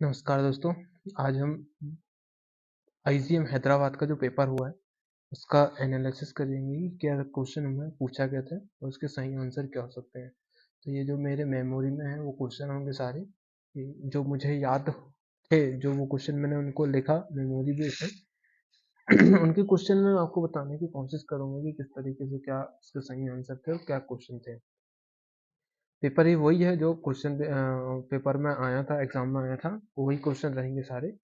नमस्कार दोस्तों। आज हम आईजीएम हैदराबाद का जो पेपर हुआ है उसका एनालिसिस करेंगे कि क्या क्वेश्चन हमें पूछा गया था और उसके सही आंसर क्या हो सकते हैं। तो ये जो मेरे मेमोरी में है वो क्वेश्चन होंगे सारे जो मुझे याद थे, जो वो क्वेश्चन मैंने उनको लिखा मेमोरी बेस है। उनके क्वेश्चन में आपको बताने की कोशिश करूंगा कि किस तरीके से क्या उसके सही आंसर थे और क्या क्वेश्चन थे। पेपर ही वही है जो क्वेश्चन पेपर में आया था, एग्जाम में आया था, वही क्वेश्चन रहेंगे सारे।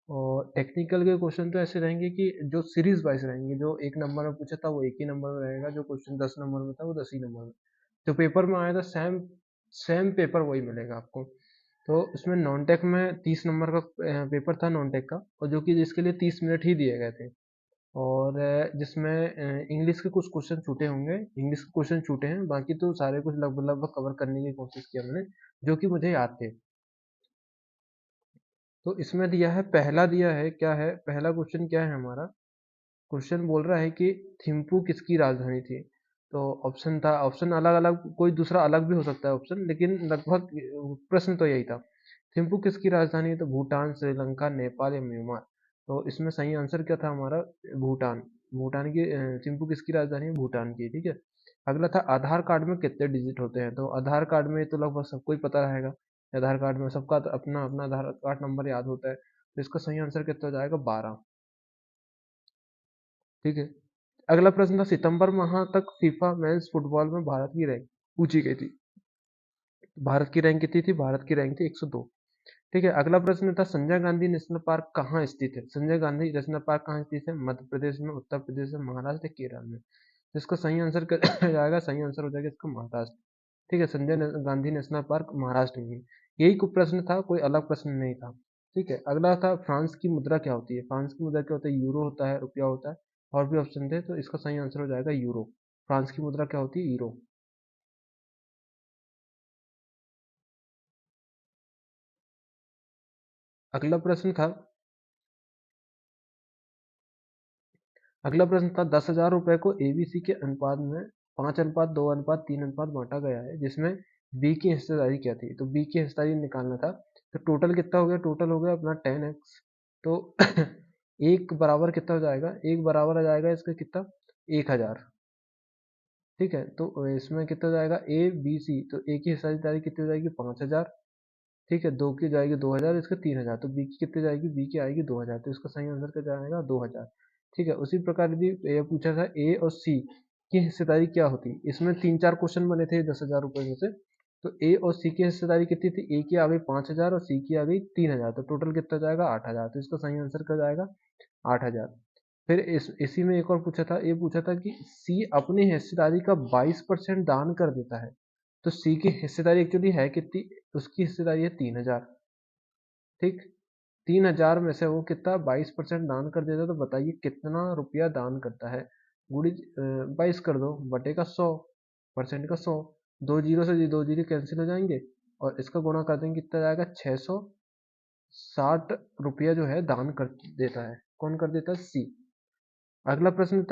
और टेक्निकल के क्वेश्चन तो ऐसे रहेंगे कि जो सीरीज वाइज रहेंगे, जो एक नंबर में पूछा था वो एक ही नंबर में रहेगा, जो क्वेश्चन 10 नंबर में था वो 10 ही नंबर में। जो पेपर में आया था सेम सेम पेपर वही मिलेगा आपको। तो उसमें नॉन टेक में 30 नंबर का पेपर था नॉन टेक का, और जो कि जिसके लिए 30 मिनट ही दिए गए थे। और जिसमें इंग्लिश के कुछ क्वेश्चन छूटे होंगे, इंग्लिश के क्वेश्चन छूटे हैं, बाकी तो सारे कुछ लगभग लगभग कवर करने की कोशिश किया मैंने, जो कि मुझे याद थे। तो इसमें दिया है, पहला दिया है, क्या है पहला क्वेश्चन, क्या है हमारा क्वेश्चन, बोल रहा है कि थिम्पू किसकी राजधानी थी। तो ऑप्शन था, ऑप्शन अलग अलग, कोई दूसरा अलग भी हो सकता है ऑप्शन, लेकिन लगभग प्रश्न तो यही था। थिम्पू किसकी राजधानी है, तो भूटान, श्रीलंका, नेपाल या म्यांमार। तो इसमें सही आंसर क्या था हमारा, भूटान। भूटान की थिम्पू किसकी राजधानी है, भूटान की, ठीक है। अगला था आधार कार्ड में कितने डिजिट होते हैं। तो आधार कार्ड में तो लगभग सबको ही पता रहेगा, आधार कार्ड में सबका तो अपना अपना आधार कार्ड नंबर याद होता है। तो इसका सही आंसर कितना हो जाएगा, 12, ठीक है। अगला प्रश्न था, सितंबर माह तक फीफा मेंस फुटबॉल में भारत की रैंक पूछी गई थी। भारत की रैंक कितनी थी, भारत की रैंक थी 102, ठीक है। अगला प्रश्न था, संजय गांधी नेशनल पार्क कहाँ स्थित है। संजय गांधी नेशनल पार्क कहाँ स्थित है, मध्य प्रदेश में, उत्तर प्रदेश में, महाराष्ट्र, केरल में। तो इसका सही आंसर क्या जाएगा, सही आंसर हो जाएगा इसका महाराष्ट्र, ठीक है। गांधी नेशनल पार्क महाराष्ट्र में। यही को प्रश्न था, कोई अलग प्रश्न नहीं था, ठीक है। अगला था, फ्रांस की मुद्रा क्या होती है। फ्रांस की मुद्रा क्या होता है, यूरो होता है, रुपया होता है, और भी ऑप्शन थे, तो इसका सही आंसर हो जाएगा यूरो। फ्रांस की मुद्रा क्या होती है, यूरो। अगला प्रश्न था, अगला प्रश्न था, 10,000 रुपए को एबीसी के अनुपात में 5:2:3 बांटा गया है, जिसमें बी की हिस्सेदारी क्या थी। तो बी की हिस्सेदारी निकालना था। तो टोटल कितना हो गया, टोटल हो गया अपना 10x। तो एक बराबर कितना हो जाएगा, एक बराबर आ जाएगा इसका कितना, 1,000, ठीक है। तो इसमें कितना हो जाएगा, ए बी सी, तो ए की हिस्सेदारी कितनी हो जाएगी, 5,000, ठीक है। दो की जाएगी 2,000, इसका 3,000, तो बी की कितनी जाएगी, बी की आएगी 2,000, तो इसका सही आंसर क्या जाएगा, 2,000, ठीक है। उसी प्रकार यदि ये पूछा था, ए और सी की हिस्सेदारी क्या होती, इसमें तीन चार क्वेश्चन बने थे 10,000 रुपए में से। तो ए और सी की हिस्सेदारी कितनी थी, ए की आ गई 5,000 और सी की आ गई 3,000, तो टोटल कितना जाएगा, 8,000, तो इसका सही आंसर क्या जाएगा, 8,000। फिर इसी में एक और पूछा था, ये पूछा था कि सी अपनी हिस्सेदारी का 22% दान कर देता है। तो सी की हिस्सेदारी एक्चुअली है कितनी, उसकी हिस्सेदारी है 3,000, ठीक। 3,000 में से वो कितना 22% दान कर देता है, तो बताइए कितना रुपया दान करता है। गुड़ी 22 कर दो, बटे का 100, परसेंट का 100, दो जीरो से दो जीरो कैंसिल हो जाएंगे, और इसका गुणा कर देंगे, कितना जाएगा, 660 रुपया जो है दान कर देता है। कौन कर देता है, सी। अगला प्रश्न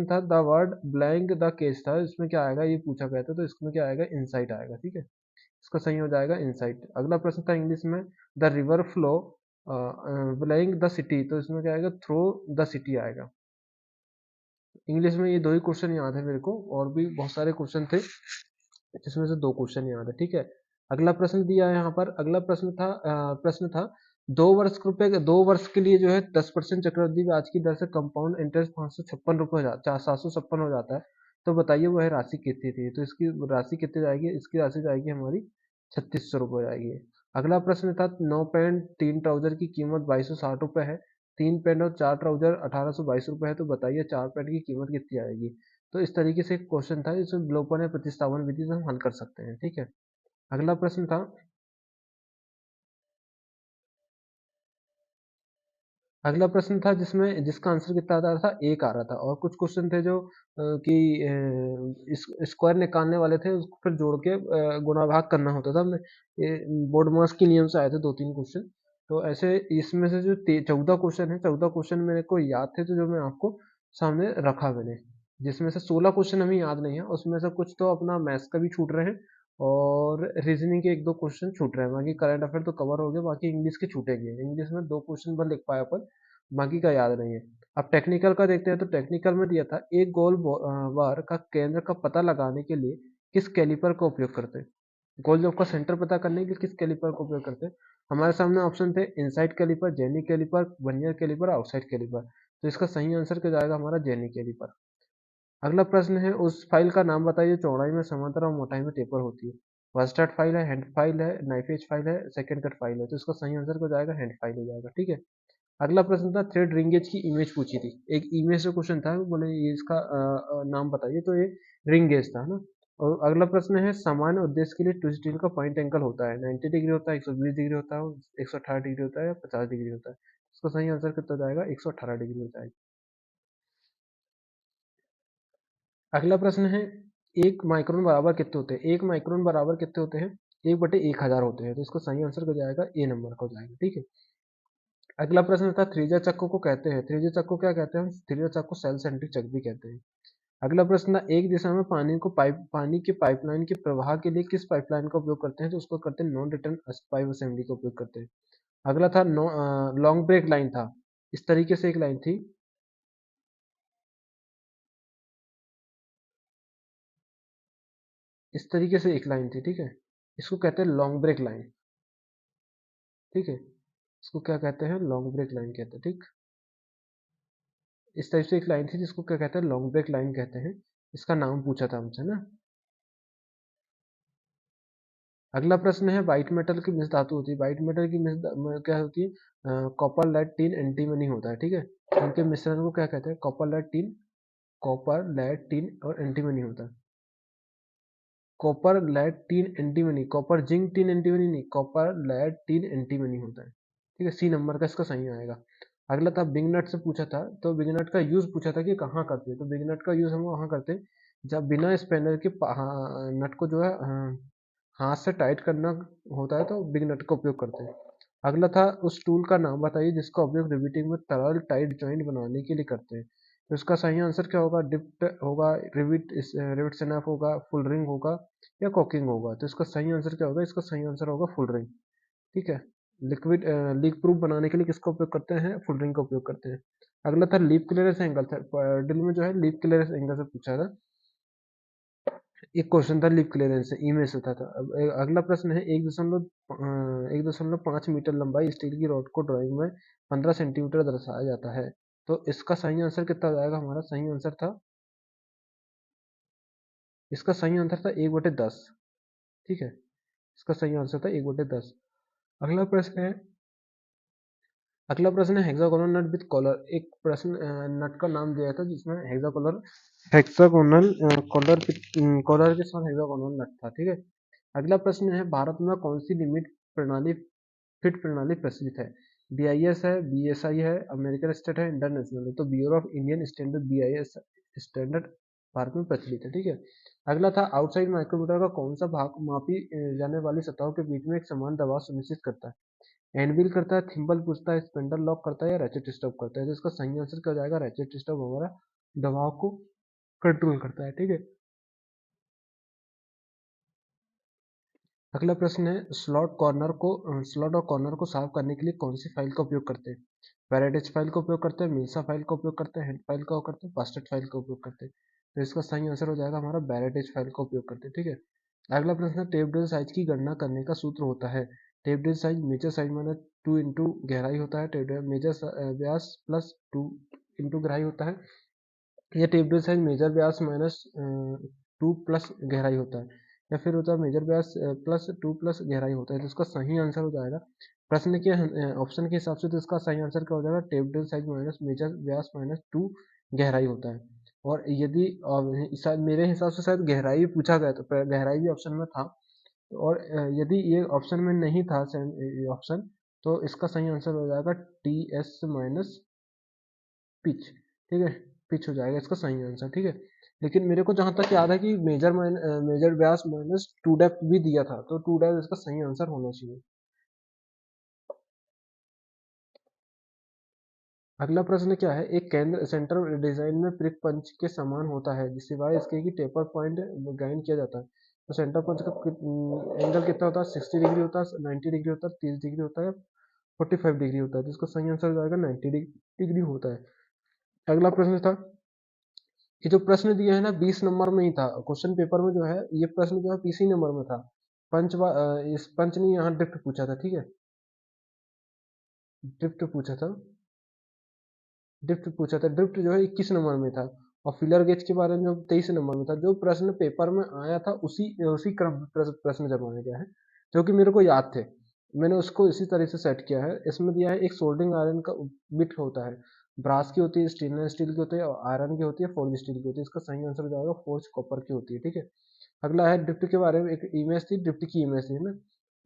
था, the word blank the case था, इसमें क्या आएगा, ये पूछा गया था, तो इसमें क्या आएगा, इनसाइट आएगा, ठीक है। इसका सही हो जाएगा इनसाइट। अगला प्रश्न था इंग्लिश में, the river flow blank the city, तो इसमें क्या आएगा, थ्रो द सिटी आएगा। इंग्लिश में ये दो ही क्वेश्चन याद है मेरे को, और भी बहुत सारे क्वेश्चन थे जिसमें से दो क्वेश्चन याद है, ठीक है। अगला प्रश्न दिया है यहाँ पर, अगला प्रश्न था, 2 वर्ष के लिए जो है 10% चक्रवृद्धि ब्याज की दर से कंपाउंड इंटरेस्ट 556 रुपये हो जाता है, 756 हो जाता है। तो बताइए वह राशि कितनी थी। तो इसकी राशि कितनी जाएगी, इसकी राशि जाएगी हमारी 3,600 रुपये जाएगी। अगला प्रश्न था, 9 पैंट 3 ट्राउजर की कीमत 2,260 रुपये है, 3 पैंट और 4 ट्राउजर 1,822 रुपये है, तो बताइए 4 पैंट की कीमत कितनी आएगी। तो इस तरीके से एक क्वेश्चन था, जिसमें विलोपन या प्रतिस्थापन विधि से हम हल कर सकते हैं, ठीक है। अगला प्रश्न था, जिसमें जिसका आंसर कितना आ रहा था, एक आ रहा था, और कुछ क्वेश्चन थे जो कि स्क्वायर निकालने वाले थे, उसको फिर जोड़ के गुणा भाग करना होता था हमने। ये बोर्ड मास के नियम से आए थे 2-3 क्वेश्चन। तो ऐसे इसमें से जो 14 क्वेश्चन है, 14 क्वेश्चन मेरे को याद थे, तो जो मैं आपको सामने रखा मैंने, जिसमें से 16 क्वेश्चन हमें याद नहीं है, उसमें से कुछ तो अपना मैथ्स का भी छूट रहे हैं, और रीजनिंग के एक दो क्वेश्चन छूट रहे हैं, बाकी करंट अफेयर तो कवर हो गया, बाकी इंग्लिश के छूटे गए। इंग्लिश में दो क्वेश्चन पर लिख पाए अपन, बाकी का याद नहीं है। अब टेक्निकल का देखते हैं, तो टेक्निकल में दिया था एक गोल बार का केंद्र का पता लगाने के लिए किस कैलिपर का उपयोग करते हैं। गोल जॉब का सेंटर पता करने के लिए किस कैलिपर का उपयोग करते हैं। हमारे सामने ऑप्शन थे inside caliper, jenny caliper, vernier caliper, outside caliper. तो इसका सही आंसर क्या जाएगा हमारा, जेनी कैलिपर। अगला प्रश्न है उस फाइल का नाम बताइए चौड़ाई में समांतर और मोटाई में टेपर होती है। फर्स्ट कट फाइल है, हैंड फाइल है, नाइफ एज फाइल है, सेकंड कट फाइल है। तो इसका सही आंसर क्या जाएगा, हैंड फाइल हो जाएगा। ठीक है। अगला प्रश्न था थ्रेड रिंगेज की इमेज पूछी थी। एक इमेज से क्वेश्चन था, बोले ये इसका नाम बताइए, तो ये रिंगेज था ना। और अगला प्रश्न है सामान्य उद्देश्य के लिए ट्विस्ट स्टील का पॉइंट एंगल होता है 90 डिग्री होता है, 120 डिग्री होता है, 118 डिग्री होता है या 50 डिग्री होता है। इसका सही आंसर कितना जाएगा, 118 डिग्री हो जाएगा। अगला प्रश्न है एक माइक्रोन बराबर कितने होते हैं। एक माइक्रोन बराबर कितने होते हैं, 1/1000 होते हैं। तो इसका सही आंसर हो जाएगा ए नंबर का हो जाएगा। ठीक है। अगला प्रश्न था त्रिज्या चक्र को कहते हैं, त्रिज्या चक्र को क्या कहते हैं, त्रिज्या चक्र को सेल सेंट्रिक चक्र भी कहते हैं। अगला प्रश्न था एक दिशा में पानी के पाइपलाइन के प्रवाह के लिए किस पाइपलाइन का उपयोग करते हैं। तो उसको करते हैं नॉन रिटर्न पाइप असेंबली का उपयोग करते हैं। अगला था लॉन्ग ब्रेक लाइन था। इस तरीके से एक लाइन थी, इस तरीके से एक लाइन थी। ठीक है। इसको कहते हैं लॉन्ग ब्रेक लाइन। ठीक है। इसको क्या कहते हैं, लॉन्ग ब्रेक लाइन कहते हैं। ठीक। इस टाइप से एक लाइन थी जिसको क्या कहते हैं, लॉन्ग ब्रेक लाइन कहते हैं। इसका नाम पूछा था हमसे ना। अगला प्रश्न है व्हाइट मेटल की मिश्र धातु होती है। व्हाइट मेटल की क्या होती है, कॉपर लेड टिन एंटीमनी होता है। ठीक है। इनके मिश्रण को क्या कहते हैं, copper lead tin, copper lead tin और एंटीमनी होता है। Copper lead tin antimony, copper zinc tin antimony नहीं, कॉपर लेड टिन एंटीमनी होता है। ठीक है। सी नंबर का इसका सही आएगा। अगला था बिग नट से पूछा था, तो बिग नट का यूज पूछा था कि कहाँ करते हैं। तो बिग नट का यूज हम वहाँ करते हैं जब बिना स्पेनर के नट को जो है हाथ से टाइट करना होता है, तो बिग नट का उपयोग करते हैं। अगला था उस टूल का नाम बताइए जिसका उपयोग रिवेटिंग में तरल टाइट जॉइंट बनाने के लिए करते हैं। तो इसका सही आंसर क्या होगा, डिप्ट होगा, रिविट स्नैप होगा, फुल रिंग होगा या कॉकिंग होगा। तो इसका सही आंसर क्या होगा, इसका सही आंसर होगा फुल रिंग। ठीक है। लिक्विड लीक प्रूफ बनाने के लिए किसका उपयोग करते हैं, फुल रिंग का उपयोग करते हैं। अगला था लीफ क्लियरेंस एंगल था, ड्रिल में जो है लीफ क्लियरेंस एंगल से पूछा था। एक क्वेश्चन था लीफ क्लियरेंस से, ई में से था। अब अगला प्रश्न है 1.5 मीटर लंबाई स्टील की रॉड को ड्राइंग में 15 सेंटीमीटर दर्शाया जाता है। तो इसका सही आंसर कितना हो जाएगा, हमारा सही आंसर था, इसका सही आंसर था 1/10। ठीक है। इसका सही आंसर था 1/10। अगला प्रश्न है, अगला प्रश्न है हेक्सागोनल नट विद कॉलर। एक प्रश्न नट का नाम दिया था जिसमें हेक्सागोनल कॉलर के साथ हेक्सागोनल नट था। ठीक है। अगला प्रश्न है भारत में कौन सी लिमिट प्रणाली, फिट प्रणाली प्रचलित है। बीआईएस है, बीएसआई है, अमेरिकन स्टेट है, इंटरनेशनल है। तो bureau of Indian standard, BIS standard Bharat में प्रचलित है। ठीक है। अगला था आउटसाइड माइक्रोमीटर का कौन सा भाग मापी जाने वाली सतहों के बीच में एक समान दबाव सुनिश्चित करता है। एनविल करता है, थिम्बल पूछता है, स्पेंडल लॉक करता है या रैचेट स्टॉप करता है। तो इसका सही आंसर क्या हो जाएगा, रैचेट स्टॉप हमारा दबाव को कंट्रोल करता है। ठीक है। अगला प्रश्न है स्लॉट और कॉर्नर को साफ करने के लिए कौन सी फाइल का उपयोग करते हैं। पैराडाइज फाइल का उपयोग करते हैं, मिल्सा फाइल का उपयोग करते हैं, हेड फाइल का उपयोग करते हैं, पास्टेट फाइल का उपयोग करते हैं। तो इसका सही आंसर हो जाएगा हमारा पैराडाइज फाइल का उपयोग करते हैं। ठीक है। अगला प्रश्न है टेप ड्रिल साइज की गणना करने का सूत्र होता है। Tap drill size major size minus 2 into गहराई होता है। टेप ड्रिल मेजर व्यास प्लस 2 इंटू गहराई होता है। या टेप ड्रिल साइज मेजर व्यास माइनस 2 प्लस गहराई होता है। या फिर होता है मेजर व्यास प्लस 2 प्लस गहराई होता है। तो इसका सही आंसर हो जाएगा प्रश्न के ऑप्शन के हिसाब से, तो इसका सही आंसर क्या हो जाएगा, tap drill size minus major व्यास माइनस 2 गहराई होता है। और यदि शायद मेरे हिसाब से शायद गहराई भी पूछा गया, तो गहराई भी ऑप्शन में था। और यदि ये ऑप्शन में नहीं था ऑप्शन, तो इसका सही आंसर हो जाएगा टी एस माइनस पिच। ठीक है। पिच हो जाएगा इसका सही आंसर। ठीक है। लेकिन मेरे को जहां तक याद है कि मेजर व्यास माइनस 2 डेप्थ भी दिया था, तो 2 डेप्थ इसका सही आंसर होना चाहिए। अगला प्रश्न क्या है, एक केंद्र सेंटर डिजाइन में प्रिक पंच के समान होता है सिवाय इसके कि टेपर पॉइंट गाइन किया जाता है। तो सेंटर पंच का एंगल कितना होता है, 60 डिग्री होता है, 90 डिग्री होता है, 30 डिग्री होता है, 45 डिग्री होता है, जिसका सही आंसर हो जाएगा 90 डिग्री होता है। अगला प्रश्न था, ये जो प्रश्न दिया है ना 20 नंबर में ही था क्वेश्चन पेपर में, जो है ये प्रश्न जो है 20 नंबर में था। इस पंच ने यहाँ ड्रिफ्ट पूछा था, ठीक है, ड्रिफ्ट पूछा था, ड्रिफ्ट जो है 21 नंबर में था। और फिलर गेज के बारे में जो 23 नंबर में था। जो प्रश्न पेपर में आया था उसी उसी क्रम में प्रश्न जमाया गया है, जो कि मेरे को याद थे, मैंने उसको इसी तरह से सेट किया है। इसमें दिया है एक सोल्डरिंग आयरन का बिट होता है, ब्रास की होती है, स्टेनलेस स्टील की होती है, और आयरन की होती है, फोर्ज स्टील की होती है। इसका सही आंसर हो जाएगा फोर्ज कॉपर की होती है, ठीक है। अगला है ड्रिफ्ट के बारे में, एक इमेज थी, ड्रिफ्ट की इमेज थी ना।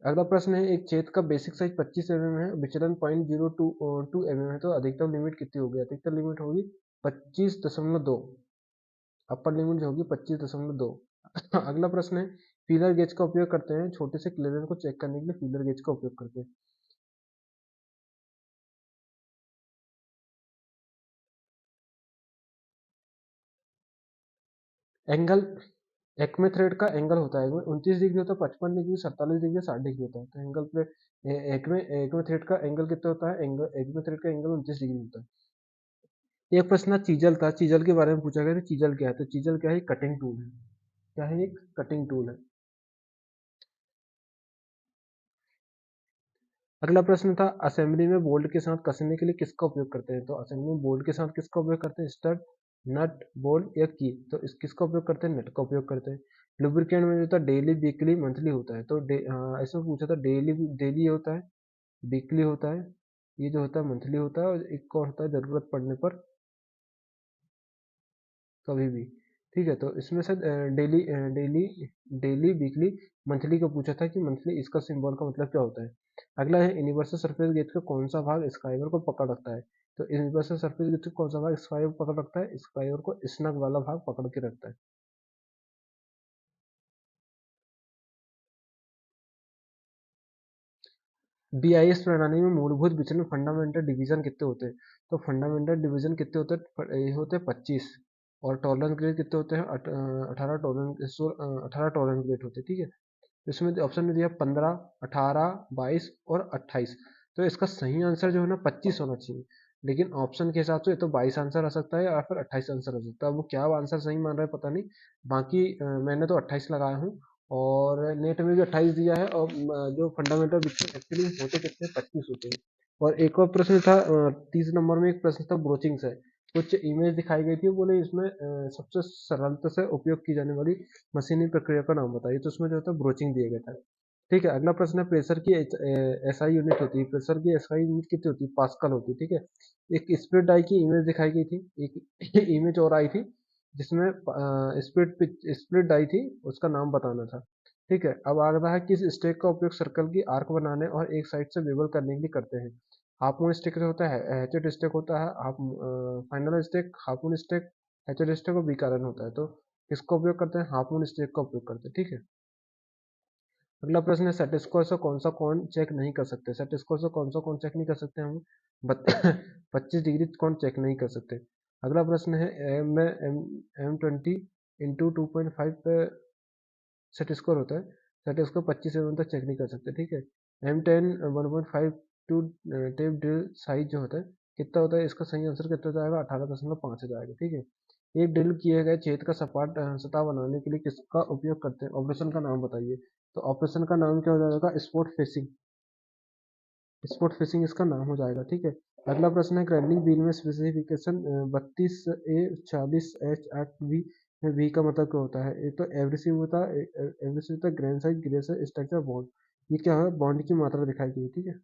अगला प्रश्न है, एक छेद का बेसिक साइज 25 mm है, विचलन 0.02 mm है, तो अधिकतम लिमिट कितनी होगी? अधिकतम लिमिट होगी 25.2, अपर लिमिट जो होगी 25.2। अगला प्रश्न है, फीलर गेज का उपयोग करते हैं, छोटे से क्लियरेंस को चेक करने के लिए फीलर गेज का उपयोग करते हैं। एंगल, एक्मे थ्रेड का एंगल होता है 29 डिग्री होता है, 55 डिग्री, 47 डिग्री, 60 डिग्री होता है। तो एंगल पे एक्मे एक्मे थ्रेड का एंगल कितना होता है? एंगल एक्मे थ्रेड का एंगल 29 डिग्री होता है। एक प्रश्न चीजल था, चीजल के बारे में पूछा गया था, चीजल क्या है? तो चीजल क्या है? कटिंग टूल है। क्या है? एक कटिंग टूल है। अगला प्रश्न था, असेंबली में बोल्ट के साथ कसने के लिए किसका उपयोग करते हैं? तो असेंबली में बोल्ट के साथ किसका उपयोग करते हैं? स्टड, नट, बोल्ट या की? तो इस किसका उपयोग करते हैं? नट का उपयोग करते हैं। लुब्रिकेंट में जो था डेली, वीकली, मंथली होता है। तो ऐसे पूछा था, डेली डेली होता है, वीकली होता है, ये जो होता है मंथली होता है, और एक और होता है जरूरत पड़ने पर कभी भी। ठीक है, तो इसमें से daily daily daily, weekly, monthly का पूछा था कि मंथली इसका सिंबल का मतलब क्या होता है। अगला है, यूनिवर्सल सरफेस गेज का कौन सा भाग स्काईवर को पकड़ रखता है? तो यूनिवर्सल सरफेस गेज का कौन सा भाग स्काईवर को पकड़ रखता है? स्काईवर को स्नग वाला भाग पकड़ के रखता है। बीआईएस प्रणाली में मूलभूत विचलन, फंडामेंटल डिवीजन कितने होते हैं? तो फंडामेंटल डिवीजन कितने होते हैं? ये होते हैं 25। और टॉलरेंस ग्रेड कितने होते हैं? 18 टॉलरेंस ग्रेड होते हैं, ठीक है। इसमें ऑप्शन में दिया 15, 18, 22 और 28। तो इसका सही आंसर जो है ना 25 होना चाहिए, लेकिन ऑप्शन के हिसाब से तो 22 आंसर आ सकता है या फिर 28 आंसर आ सकता है। वो क्या आंसर सही मान रहा है पता नहीं। बाकी मैंने तो 28 लगाया हूँ, और नेट में भी 28 दिया है। और जो फंडामेंटल विक्सन एक्चुअली होते कितने? 25 होते हैं। और एक और प्रश्न था, 30 नंबर में एक प्रश्न था ब्रोचिंग से, कुछ इमेज दिखाई गई थी, वो बोले इसमें सबसे सरलता से उपयोग की जाने वाली मशीनी प्रक्रिया का नाम बताइए। तो उसमें जो था ब्रोचिंग दिया गया था। ठीक है, अगला प्रश्न है, प्रेशर की एसआई यूनिट होती है, प्रेशर की एसआई यूनिट कितनी होती है? पास्कल होती है, ठीक है। एक स्प्लिट डाई की इमेज दिखाई गई थी, एक इमेज और आई थी, जिसमें स्प्लिट डाई थी, उसका नाम बताना था। ठीक है, अब आ रहा है, किस स्टेक का उपयोग सर्कल की आर्क बनाने और एक साइड से बेवल करने के लिए करते हैं? हाफ मून स्टेक होता है, हैचेड स्टेक होता है, half final stake, half moon stake, hatchet stake और बीकारण होता है। तो किसका उपयोग करते हैं? हाफ मून स्टेक का उपयोग करते हैं, ठीक है। अगला प्रश्न है, सेट स्क्वायर से कौन सा कौन चेक नहीं कर सकते? सेट स्क्वायर से कौन सा कौन चेक नहीं कर सकते हम? 25 डिग्री कौन चेक नहीं कर सकते? अगला प्रश्न है, M20 इंटू 2.5 पे सेट स्क्वायर होता है, सेट स्क्वायर 25 mm तक चेक नहीं कर सकते, ठीक है। M10 1.5 to tape drill size जो होता है कितना होता है? इसका सही आंसर कितना जाएगा? 18.5 जाएगा, ठीक है। एक ड्रिल किए गए छेद का सपाट सतह बनाने के लिए किसका उपयोग करते हैं? ऑपरेशन का नाम बताइए। तो ऑपरेशन का नाम क्या हो जाएगा? स्पॉट फिशिंग, स्पॉट फिशिंग इसका नाम हो जाएगा, ठीक है। अगला प्रश्न है, ग्राइंडिंग व्हील में स्पेसिफिकेशन 32A40H8V में V का मतलब क्या होता है? ये तो एवरेसिव होता है, एवरेसिव होता है, ग्रेन साइज, ग्रेसर, स्ट्रक्चर, बॉन्ड। ये क्या है? बॉन्ड की मात्रा दिखाई गई है, ठीक है।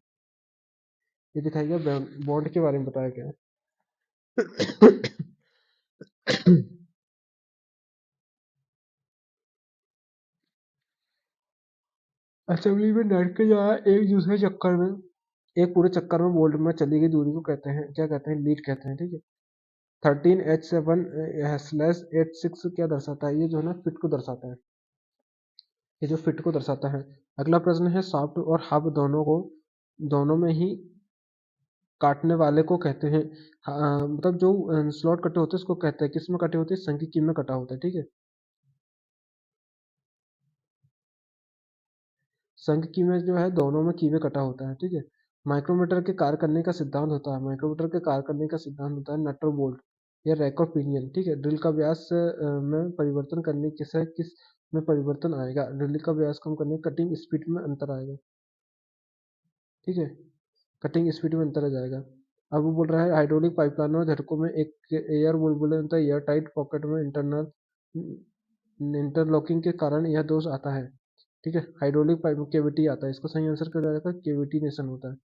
ये दिखाई गया, बॉन्ड के बारे में बताया गया है। असेंबली में नट के जो है एक दूसरे चक्कर में, एक पूरे चक्कर में बोल्ट में चली गई दूरी को कहते हैं, क्या कहते हैं? लीड कहते हैं, ठीक है। 13H7/86 क्या दर्शाता है? ये जो है ना फिट को दर्शाता है, ये जो फिट को दर्शाता है। अगला प्रश्न है, सॉफ्ट और हार्ड दोनों में ही काटने वाले को कहते हैं, मतलब जो स्लॉट कटे होते हैं उसको कहते हैं, किस में कटे होते हैं? संख्यिकी में कटा होता है, ठीक है। शंख की में जो है दोनों में कीवे कटा होता है, ठीक है। माइक्रोमीटर के कार्य करने का सिद्धांत होता है, माइक्रोमीटर के कार्य करने का सिद्धांत होता है नट और बोल्ट या रैक और पिनियन, ठीक है। ड्रिल का व्यास में परिवर्तन करने से किस में परिवर्तन आएगा, ड्रिल का व्यास कम करने कटिंग स्पीड में अंतर आएगा, ठीक है। कटिंग स्पीड में अंतर आ जाएगा। अब वो बोल रहा है हाइड्रोलिक पाइपलाइनों और झटकों में एक एयर बुलबुले होता है, एयर टाइट पॉकेट में इंटरनल इंटरलॉकिंग के कारण यह दोष आता है, ठीक है। हाइड्रोलिक पाइप में केविटी आता है, इसका सही आंसर क्या जाएगा, केविटी नेशन होता है।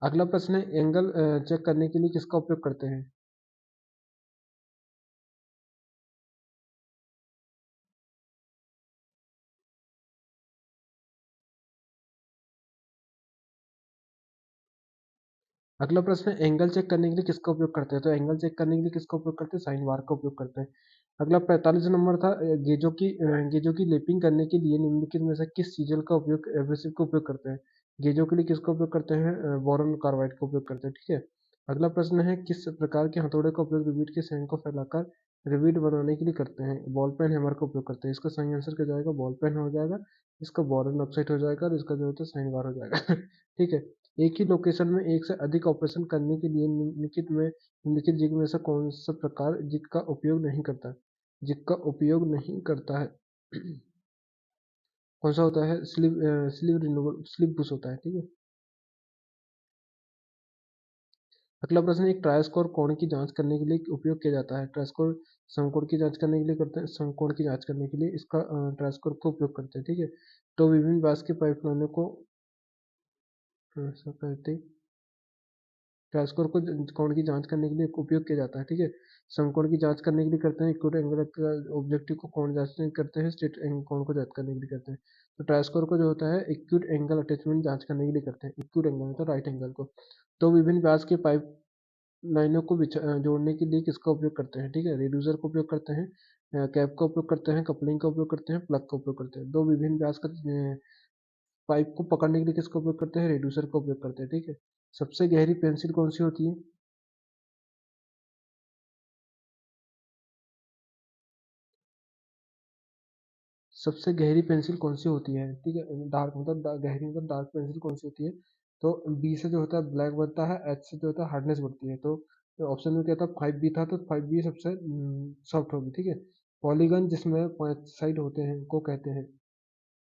अगला प्रश्न है एंगल चेक करने के लिए किसका उपयोग करते हैं। अगला प्रश्न है एंगल चेक करने के लिए किसका उपयोग करते हैं, तो एंगल चेक करने के लिए किसका उपयोग करते हैं, साइन बार का उपयोग करते हैं। अगला 45 नंबर था गेजों की लेपिंग करने के लिए निम्नलिखित में से किस चीजल का उपयोग एब्रेसिव का उपयोग करते हैं। गेजों के लिए किसका उपयोग करते हैं, बोरॉन कार्बाइड का उपयोग करते हैं, ठीक है। अगला प्रश्न है किस प्रकार के हथौड़े का उपयोग रिवेट के सेंग को फैलाकर रिवेट बनाने के लिए करते हैं, बॉल पेन हैमर का उपयोग करते हैं। इसका सही आंसर क्या जाएगा, बॉल पेन हो जाएगा, इसका बोरॉन ऑक्साइड हो जाएगा और इसका जो होता है साइन बार हो जाएगा ठीक है। एक ही लोकेशन में एक से अधिक ऑपरेशन करने के लिए निम्नलिखित जिग में से कौन सा प्रकार जिग का उपयोग नहीं करता, जिग का उपयोग नहीं करता है कौन सा होता है, स्लीव रिमूवल स्लीव पुश होता है, ठीक है। अगला प्रश्न एक ट्रायस्कोर कोण की जांच करने के लिए उपयोग किया जाता है, ट्रायस्कोर समकोण की जांच करने के लिए करते हैं, समकोण की जांच करने के लिए इसका ट्रायस्कोर का उपयोग करते हैं, ठीक है। तो विभिन्न व्यास के पाइपलाइनों को ऐसा करते ट्रांसकोर को कोण की जांच करने के लिए उपयोग किया जाता है, ठीक है। समकोण की जांच करने के लिए करते हैं, एक्यूट एंगल ऑब्जेक्टिव को कोण जांचने करते हैं, स्ट्रेट कोण को जांच करने के लिए करते हैं। तो ट्रांसकोर को जो होता है एक्यूट एंगल अटैचमेंट जांच करने के लिए करते हैं, एक्यूट एंगल मतलब राइट एंगल को। तो विभिन्न व्यास के पाइप लाइनों को जोड़ने के लिए किसका उपयोग करते हैं, ठीक है। रिड्यूसर का उपयोग करते हैं, कैप का उपयोग करते हैं, कपलिंग का उपयोग करते हैं, प्लग का उपयोग करते हैं। दो विभिन्न व्यास का पाइप को पकड़ने के लिए किसका उपयोग करते हैं, रिड्यूसर का उपयोग करते हैं, ठीक है। सबसे गहरी पेंसिल कौन सी होती है, सबसे गहरी पेंसिल कौन सी होती है, ठीक है। डार्क मतलब गहरी मतलब डार्क पेंसिल कौन सी होती है, तो बी से जो होता है ब्लैक बनता है, एच से जो होता है हार्डनेस बढ़ती है। तो ऑप्शन में क्या था, 5B था, तो 5B सबसे सॉफ्ट होगी, ठीक है। पॉलीगन जिसमें 5 साइड होते हैं को कहते हैं,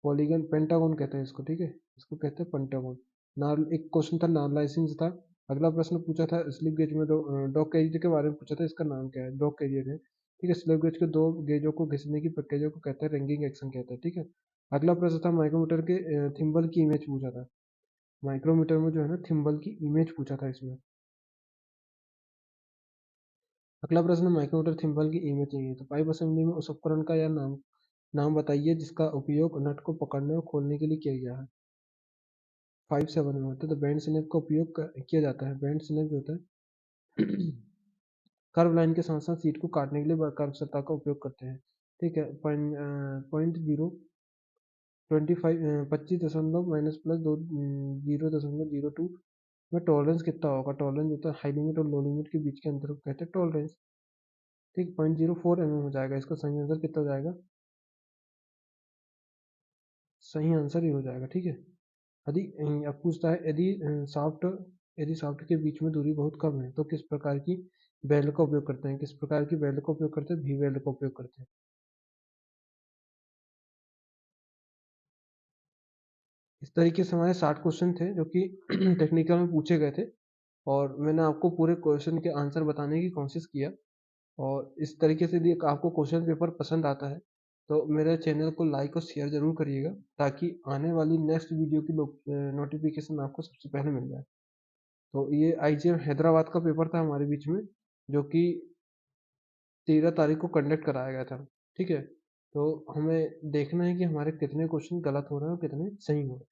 पॉलीगन पेंटागन कहते हैं इसको, ठीक है। इसको कहते हैं पेंटागन। नार एक क्वेश्चन था नॉर्मलाइजिंग था। अगला प्रश्न पूछा था स्लिप गेज में डॉग कैरियर के बारे में पूछा था, इसका नाम क्या है, डॉग कैरियर है, ठीक है। स्लिप गेज के दो गेजों को घिसने की प्रक्रिया को कहते हैं रिंगिंग एक्शन कहते हैं, ठीक है। अगला प्रश्न था माइक्रोमीटर के थिम्बल की इमेज पूछा था, माइक्रोमीटर में जो है ना थिम्बल की इमेज पूछा था इसमें। अगला प्रश्न माइक्रोमीटर थिम्बल की इमेज चाहिए, तो पाइप असेंबली में उस उपकरण का यह नाम नाम बताइए जिसका उपयोग नट को पकड़ने और खोलने के लिए किया गया है। 5-7 में होता है, तो बैंड स्नैप का उपयोग किया जाता है, बैंड स्नैप जो होता है कर्व लाइन के साथ साथ सीट को काटने के लिए कर्व सतह का उपयोग करते हैं, ठीक है। पॉइंट जीरो 25 -+2 में टॉलरेंस कितना होगा, टॉलरेंस होता है हाई लिमिट और लो लिमिट के बीच के अंतर को कहते हैं टॉलरेंस, ठीक। 0.04 mm हो जाएगा, इसका सही आंसर कितना हो जाएगा, सही आंसर ही हो जाएगा, ठीक है। यदि अब पूछता है यदि शाफ्ट के बीच में दूरी बहुत कम है तो किस प्रकार की बेल का उपयोग करते हैं, किस प्रकार की बेल का उपयोग करते हैं, भी बेल का उपयोग करते हैं। इस तरीके से हमारे 60 क्वेश्चन थे जो कि टेक्निकल में पूछे गए थे, और मैंने आपको पूरे क्वेश्चन के आंसर बताने की कोशिश किया। और इस तरीके से यदि आपको क्वेश्चन पेपर पसंद आता है तो मेरे चैनल को लाइक और शेयर जरूर करिएगा, ताकि आने वाली नेक्स्ट वीडियो की नोटिफिकेशन आपको सबसे पहले मिल जाए। तो ये आईजीएम हैदराबाद का पेपर था हमारे बीच में, जो कि 13 तारीख को कंडक्ट कराया गया था, ठीक है। तो हमें देखना है कि हमारे कितने क्वेश्चन गलत हो रहे हैं और कितने सही हो रहे हैं।